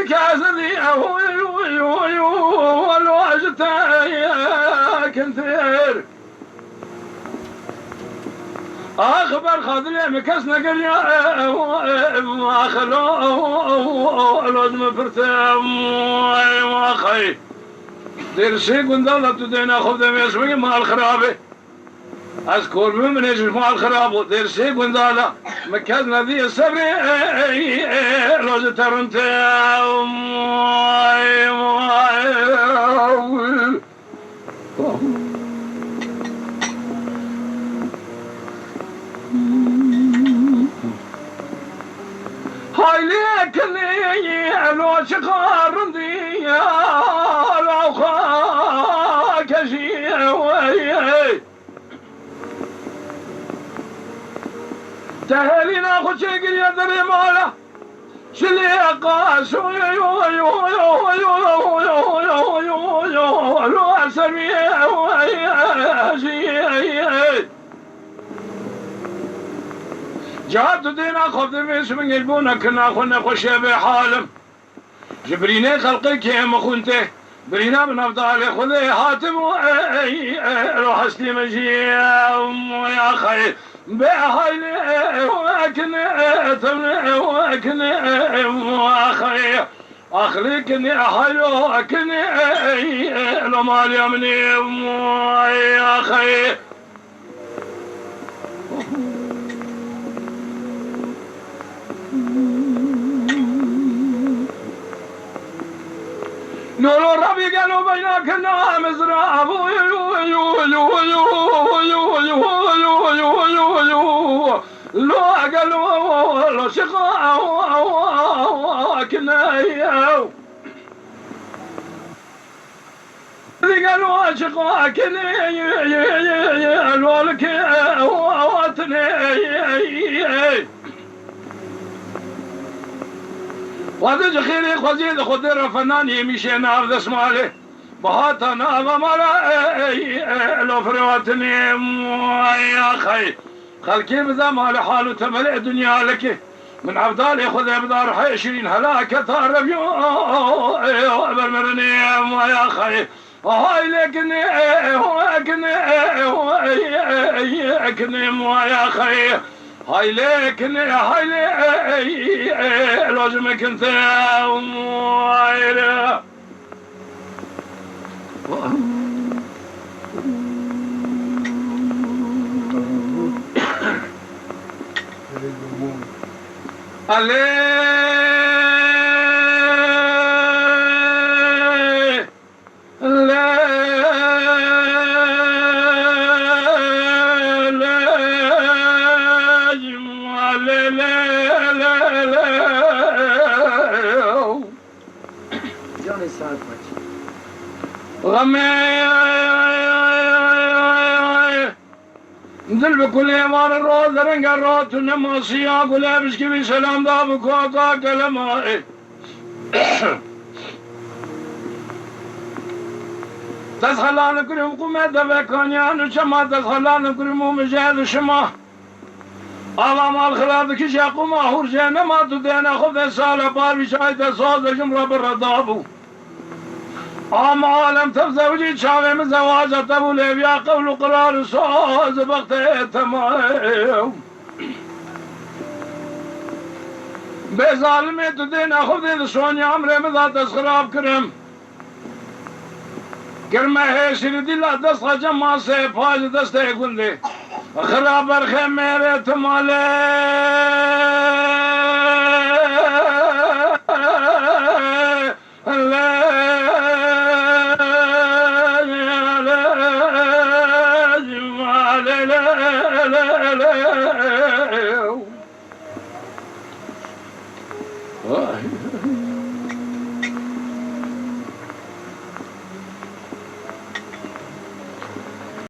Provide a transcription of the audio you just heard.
مكاسدي والواجد كنتير أخبر خذني مكسنا قريا أخلو لازم فرتم وأخي دير شي قندلة تدينا خذ يسوي مع الخرابة أذكر من يجي مع الخرابة دير شي قندلة مكسنا ذي السبري لازم ترنتم هاي ليكني لو شقار دي لو خاك شي تهلينا خشيق يدري ماله شلي قاس لو اسمي جابت دينا خفت بيس من قلبونا كنا خلنا خشي بحالم جبريني خلقي كيم خنته برينا من افضل خذي هاتم روح اسلم يا خي بهاي وكني اخي اخليكني حلو اكني لو مال يمني يا اخي نور ربي قالوا بينكنا مزرعه لو قالوا لو شقاء كنا قالوا شقاء كنا الولك واتني وهذا خيري خزيد خضر فنان يمشي نار ذا اسماله بهاتنا غمالا لو فرواتني يا خي خلكي بذا مال حاله تملئ دنيا لك من عبدال ياخذ بدار 20 هلاك ثار برمرني يا خي هاي لكني يا خي هاي لكني لازم كنت دل بكل يمان الروز رنگ الروت نما سياق ولابس كبي سلام دابك وقا كلمة تسخلان كريم قمة دبكانيان شما تسخلان كريم مجال شما الله مال خلابك شاقما هرجانا ما تدينا خذ سالة بار بشايد صوت جمرة بالردابو عام عالم تفزوجي شاوي من زواجة تبو ليبيا قول قرار صوز بغتي تمام بظالمي تدين اخذ دي سوني عمري مذا تسخراب كرم كرمه هيشري دي لا دستخ جمع سيفاج دسته يقول لي خراب الخيم ميري تمالي لا